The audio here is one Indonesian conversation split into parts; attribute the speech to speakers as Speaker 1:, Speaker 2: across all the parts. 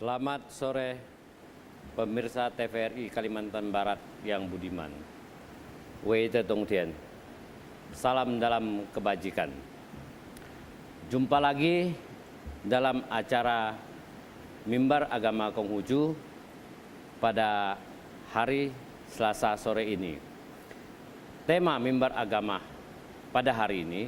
Speaker 1: Selamat sore pemirsa TVRI Kalimantan Barat yang budiman. Wei Te Tong Tien, salam dalam kebajikan. Jumpa lagi dalam acara Mimbar Agama Konghucu pada hari Selasa sore ini. Tema Mimbar Agama pada hari ini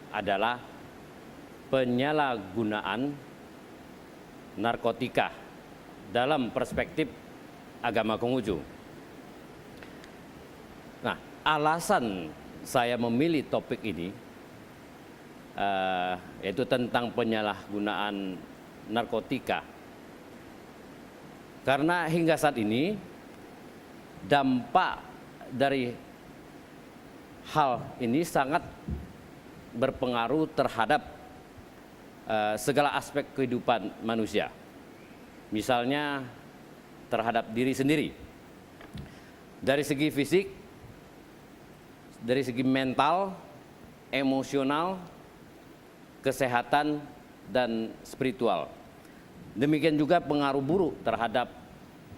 Speaker 1: adalah penyalahgunaan narkotika dalam perspektif agama Konghucu. Nah, alasan saya memilih topik ini yaitu tentang penyalahgunaan narkotika, karena hingga saat ini dampak dari hal ini sangat berpengaruh terhadap segala aspek kehidupan manusia. Misalnya terhadap diri sendiri, dari segi fisik, dari segi mental, emosional, kesehatan, dan spiritual. Demikian juga pengaruh buruk terhadap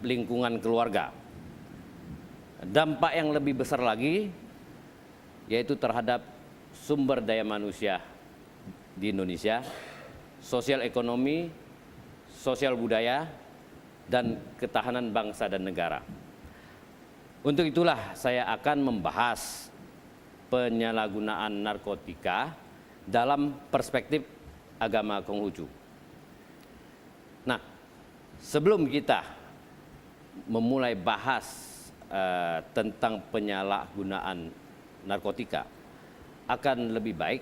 Speaker 1: lingkungan keluarga. Dampak yang lebih besar lagi yaitu terhadap sumber daya manusia di Indonesia, sosial ekonomi, sosial budaya, dan ketahanan bangsa dan negara. Untuk itulah saya akan membahas penyalahgunaan narkotika dalam perspektif agama Konghucu. Nah, sebelum kita memulai bahas tentang penyalahgunaan narkotika, akan lebih baik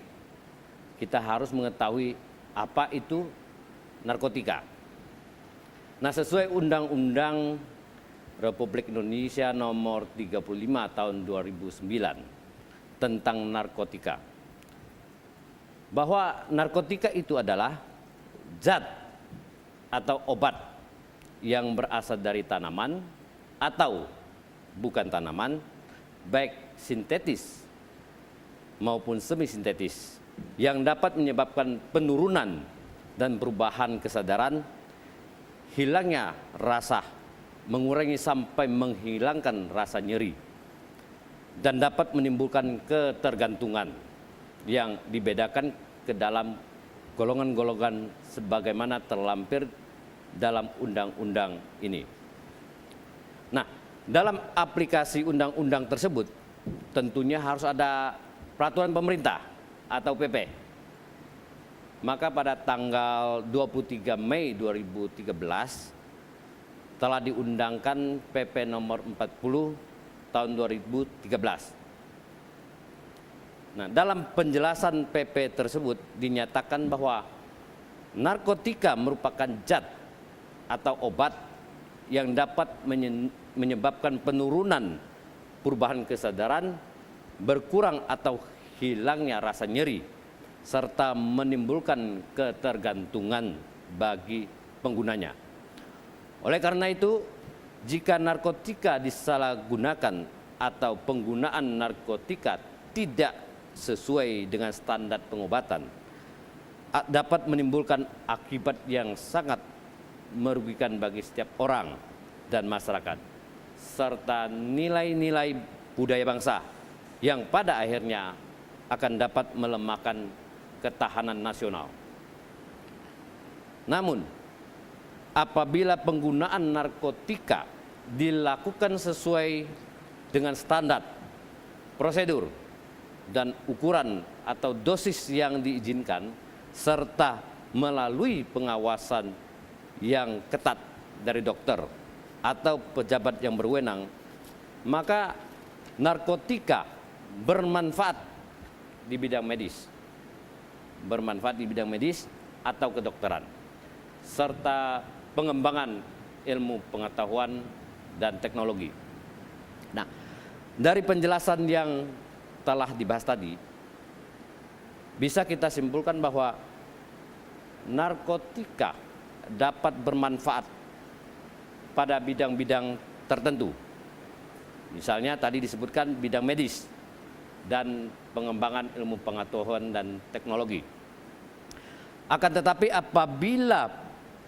Speaker 1: kita harus mengetahui apa itu narkotika. Nah, sesuai Undang-Undang Republik Indonesia nomor 35 tahun 2009 tentang narkotika, bahwa narkotika itu adalah zat atau obat yang berasal dari tanaman atau bukan tanaman, baik sintetis maupun semi sintetis, yang dapat menyebabkan penurunan dan perubahan kesadaran, hilangnya rasa, mengurangi sampai menghilangkan rasa nyeri, dan dapat menimbulkan ketergantungan yang dibedakan ke dalam golongan-golongan sebagaimana terlampir dalam undang-undang ini. Nah, dalam aplikasi undang-undang tersebut tentunya harus ada peraturan pemerintah atau PP. Maka pada tanggal 23 Mei 2013 telah diundangkan PP nomor 40 tahun 2013. Nah, dalam penjelasan PP tersebut dinyatakan bahwa narkotika merupakan zat atau obat yang dapat menyebabkan penurunan perubahan kesadaran, berkurang atau hilangnya rasa nyeri, serta menimbulkan ketergantungan bagi penggunanya. Oleh karena itu, jika narkotika disalahgunakan atau penggunaan narkotika tidak sesuai dengan standar pengobatan, dapat menimbulkan akibat yang sangat merugikan bagi setiap orang dan masyarakat, serta nilai-nilai budaya bangsa yang pada akhirnya akan dapat melemahkan ketahanan nasional. Namun, apabila penggunaan narkotika dilakukan sesuai dengan standar, prosedur, dan ukuran atau dosis yang diizinkan, serta melalui pengawasan yang ketat dari dokter atau pejabat yang berwenang, maka narkotika bermanfaat di bidang medis atau kedokteran, serta pengembangan ilmu pengetahuan dan teknologi. Nah, dari penjelasan yang telah dibahas tadi, bisa kita simpulkan bahwa narkotika dapat bermanfaat pada bidang-bidang tertentu. Misalnya tadi disebutkan bidang medis dan pengembangan ilmu pengetahuan dan teknologi. Akan tetapi apabila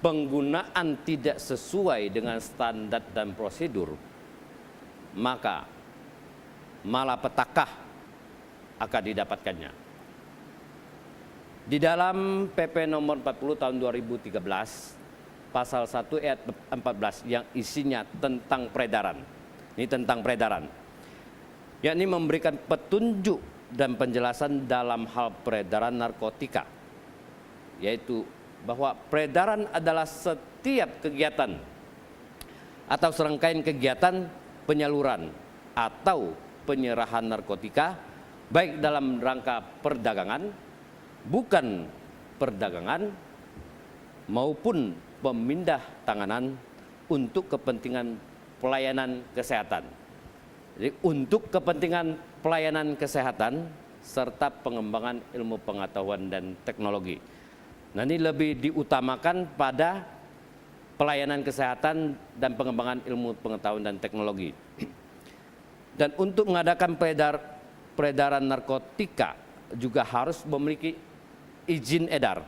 Speaker 1: penggunaan tidak sesuai dengan standar dan prosedur, maka malapetaka akan didapatkannya. Di dalam PP nomor 40 tahun 2013, pasal 1 ayat 14 yang isinya tentang peredaran. Ini tentang peredaran. Yakni memberikan petunjuk dan penjelasan dalam hal peredaran narkotika. Yaitu bahwa peredaran adalah setiap kegiatan atau serangkaian kegiatan penyaluran atau penyerahan narkotika baik dalam rangka perdagangan, bukan perdagangan, maupun pemindah tanganan untuk kepentingan pelayanan kesehatan. Jadi untuk kepentingan pelayanan kesehatan serta pengembangan ilmu pengetahuan dan teknologi. Nah, ini lebih diutamakan pada pelayanan kesehatan dan pengembangan ilmu pengetahuan dan teknologi. Dan untuk mengadakan peredaran narkotika juga harus memiliki izin edar.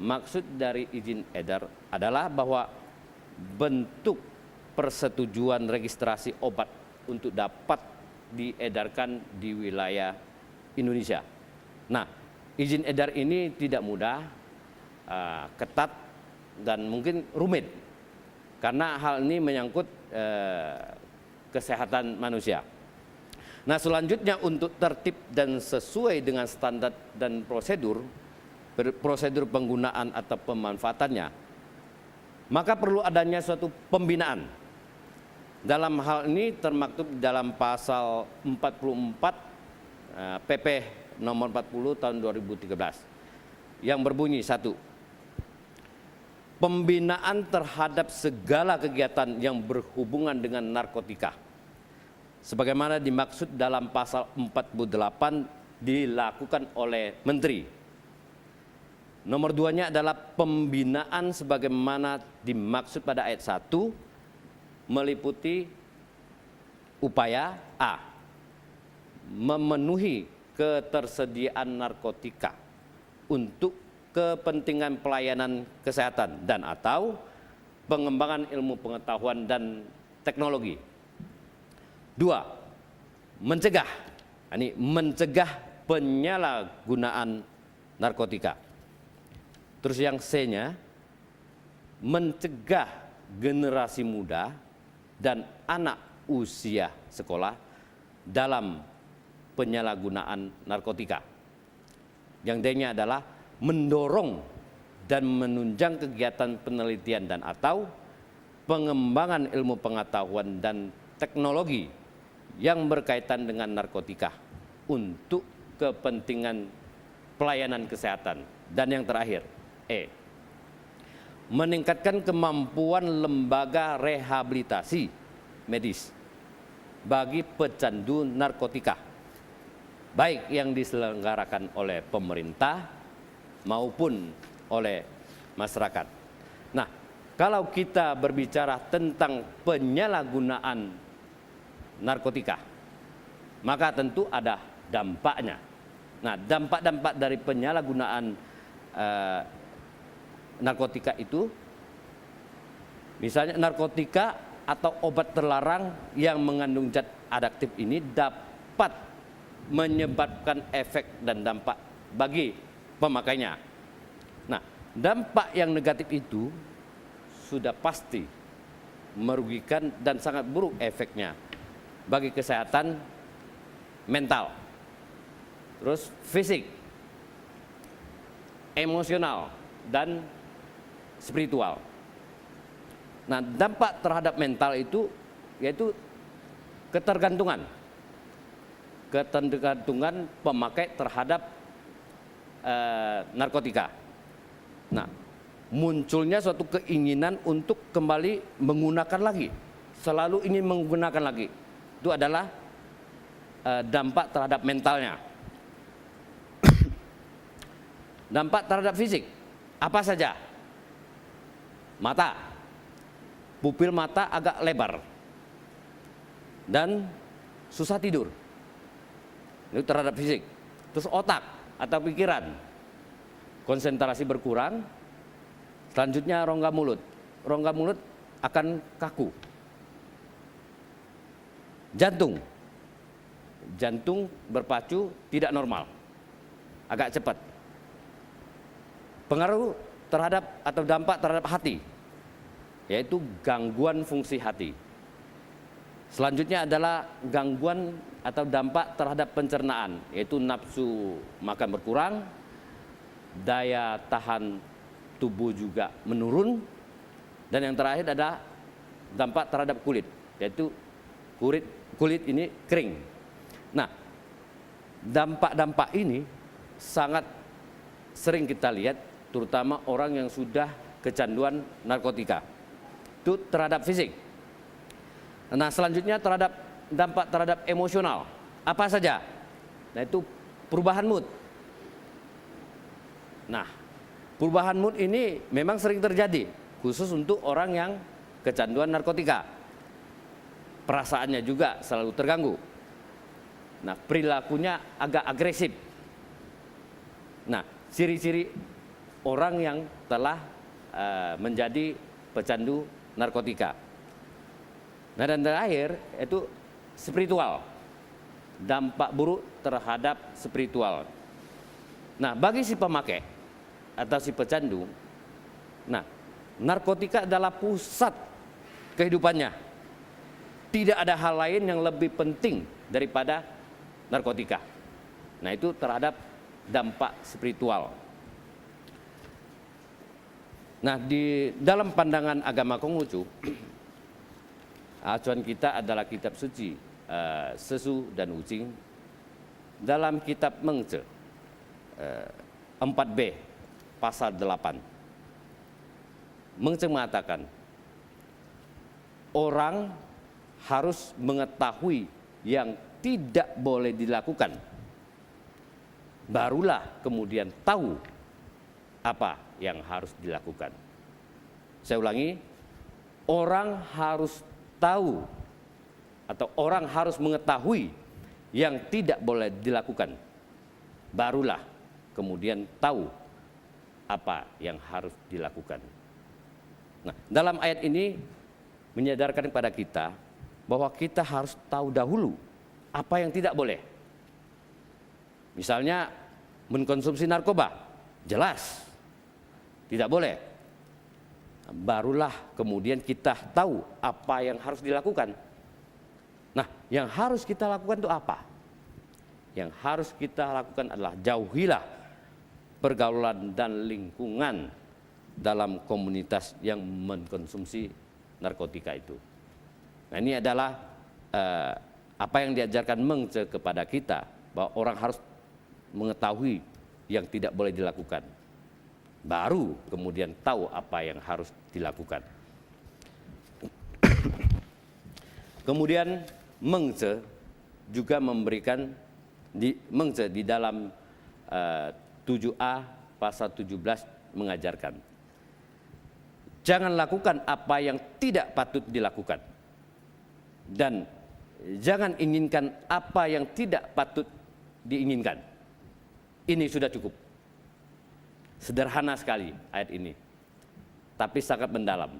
Speaker 1: Maksud dari izin edar adalah bahwa bentuk persetujuan registrasi obat untuk dapat diedarkan di wilayah Indonesia. Nah, izin edar ini tidak mudah, ketat, dan mungkin rumit karena hal ini menyangkut kesehatan manusia. Nah, selanjutnya untuk tertib dan sesuai dengan standar dan prosedur penggunaan atau pemanfaatannya, maka perlu adanya suatu pembinaan. Dalam hal ini termaktub dalam pasal 44 PP nomor 40 tahun 2013 yang berbunyi: 1. Pembinaan terhadap segala kegiatan yang berhubungan dengan narkotika sebagaimana dimaksud dalam pasal 48 dilakukan oleh Menteri. Nomor 2-nya adalah pembinaan sebagaimana dimaksud pada ayat 1 meliputi upaya A. Memenuhi ketersediaan narkotika untuk kepentingan pelayanan kesehatan dan atau pengembangan ilmu pengetahuan dan teknologi. 2. Mencegah. Ini mencegah penyalahgunaan narkotika. Terus yang C-nya, mencegah generasi muda dan anak usia sekolah dalam penyalahgunaan narkotika. Yang D-nya adalah mendorong dan menunjang kegiatan penelitian dan atau pengembangan ilmu pengetahuan dan teknologi yang berkaitan dengan narkotika untuk kepentingan pelayanan kesehatan. Dan yang terakhir, E. Meningkatkan kemampuan lembaga rehabilitasi medis bagi pecandu narkotika, baik yang diselenggarakan oleh pemerintah maupun oleh masyarakat. Nah, kalau kita berbicara tentang penyalahgunaan narkotika, maka tentu ada dampaknya. Nah, dampak-dampak dari penyalahgunaan narkotika itu, misalnya narkotika atau obat terlarang yang mengandung zat adiktif ini dapat menyebabkan efek dan dampak bagi pemakainya. Nah, dampak yang negatif itu sudah pasti merugikan dan sangat buruk efeknya bagi kesehatan mental, terus fisik, emosional, dan spiritual. Nah, dampak terhadap mental itu yaitu ketergantungan pemakai terhadap narkotika. Nah, munculnya suatu keinginan untuk kembali menggunakan lagi, selalu ingin menggunakan lagi. Itu adalah dampak terhadap mentalnya. Dampak terhadap fisik apa saja? Mata, pupil mata agak lebar dan susah tidur. Itu terhadap fisik. Terus otak atau pikiran, konsentrasi berkurang, Selanjutnya rongga mulut. Rongga mulut akan kaku. Jantung. Jantung berpacu tidak normal. Agak cepat. Pengaruh terhadap atau dampak terhadap hati, yaitu gangguan fungsi hati. Selanjutnya adalah gangguan atau dampak terhadap pencernaan, yaitu nafsu makan berkurang, daya tahan tubuh juga menurun, dan yang terakhir adalah dampak terhadap kulit, yaitu kulit ini kering. Nah, dampak-dampak ini sangat sering kita lihat, terutama orang yang sudah kecanduan narkotika. Itu terhadap fisik. Nah, selanjutnya terhadap dampak terhadap emosional. Apa saja? Nah, itu perubahan mood. Nah, perubahan mood ini memang sering terjadi, khusus untuk orang yang kecanduan narkotika. Perasaannya juga selalu terganggu. Nah, perilakunya agak agresif. Nah, ciri-ciri orang yang telah menjadi pecandu narkotika. Nah, dan terakhir itu spiritual. Dampak buruk terhadap spiritual. Nah, bagi si pemakai atau si pecandu, nah, narkotika adalah pusat kehidupannya. Tidak ada hal lain yang lebih penting daripada narkotika. Nah, itu terhadap dampak spiritual. Nah, di dalam pandangan agama Konghucu, acuan kita adalah kitab suci Sesu dan Wuching. Dalam kitab Mengce 4b pasal 8, Mengce mengatakan orang harus mengetahui yang tidak boleh dilakukan, barulah kemudian tahu apa yang harus dilakukan. Saya ulangi, orang harus tahu atau orang harus mengetahui yang tidak boleh dilakukan, barulah kemudian tahu apa yang harus dilakukan. Nah, dalam ayat ini menyadarkan kepada kita bahwa kita harus tahu dahulu apa yang tidak boleh. Misalnya mengkonsumsi narkoba, jelas tidak boleh. Barulah kemudian kita tahu apa yang harus dilakukan. Nah, yang harus kita lakukan itu apa? Yang harus kita lakukan adalah jauhilah pergaulan dan lingkungan dalam komunitas yang mengkonsumsi narkotika itu. Nah, ini adalah apa yang diajarkan Mengce kepada kita, bahwa orang harus mengetahui yang tidak boleh dilakukan, baru kemudian tahu apa yang harus dilakukan. Kemudian Mengce juga memberikan Mengce di dalam 7a pasal 17 mengajarkan, jangan lakukan apa yang tidak patut dilakukan, dan jangan inginkan apa yang tidak patut diinginkan. Ini sudah cukup. Sederhana sekali ayat ini, tapi sangat mendalam.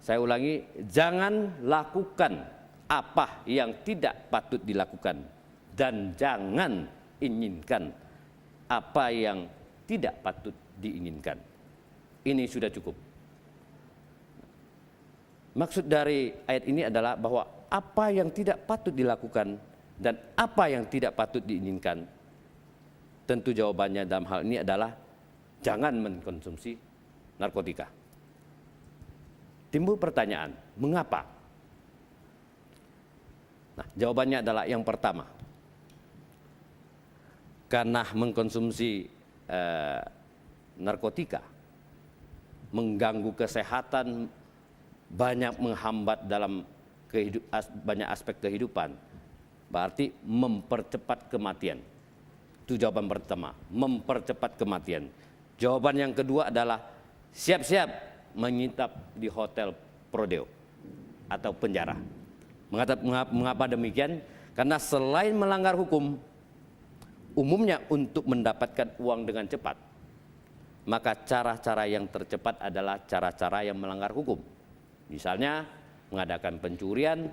Speaker 1: Saya ulangi, jangan lakukan apa yang tidak patut dilakukan, dan jangan inginkan apa yang tidak patut diinginkan. Ini sudah cukup. Maksud dari ayat ini adalah bahwa apa yang tidak patut dilakukan dan apa yang tidak patut diinginkan, tentu jawabannya dalam hal ini adalah jangan mengkonsumsi narkotika. Timbul pertanyaan, mengapa? Nah, jawabannya adalah yang pertama, karena mengkonsumsi narkotika mengganggu kesehatan, banyak menghambat dalam banyak aspek kehidupan, berarti mempercepat kematian. Itu jawaban pertama, mempercepat kematian. Jawaban yang kedua adalah siap-siap menginap di hotel prodeo atau penjara. Mengapa demikian? Karena selain melanggar hukum, umumnya untuk mendapatkan uang dengan cepat, maka cara-cara yang tercepat adalah cara-cara yang melanggar hukum. Misalnya mengadakan pencurian,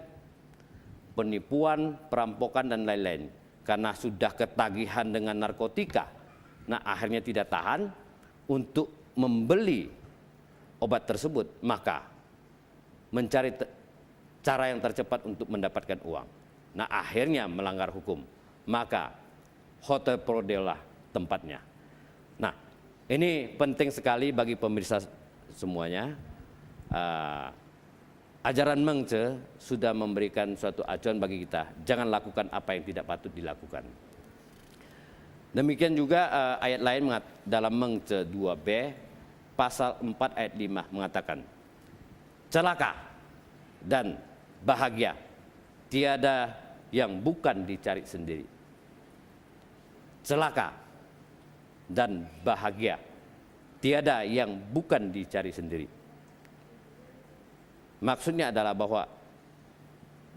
Speaker 1: penipuan, perampokan, dan lain-lain. Karena sudah ketagihan dengan narkotika, nah akhirnya tidak tahan untuk membeli obat tersebut, maka mencari cara yang tercepat untuk mendapatkan uang. Nah akhirnya melanggar hukum, maka Hotel Prodeo lah tempatnya. Nah ini penting sekali bagi pemirsa semuanya. Ajaran Meng Tze sudah memberikan suatu acuan bagi kita, jangan lakukan apa yang tidak patut dilakukan. Demikian juga ayat lain dalam Meng Tze 2b pasal 4 ayat 5 mengatakan, celaka dan bahagia tiada yang bukan dicari sendiri. Celaka dan bahagia tiada yang bukan dicari sendiri. Maksudnya adalah bahwa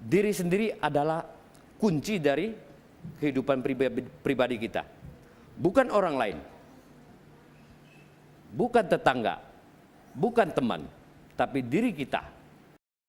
Speaker 1: diri sendiri adalah kunci dari kehidupan pribadi kita. Bukan orang lain, bukan tetangga, bukan teman, tapi diri kita.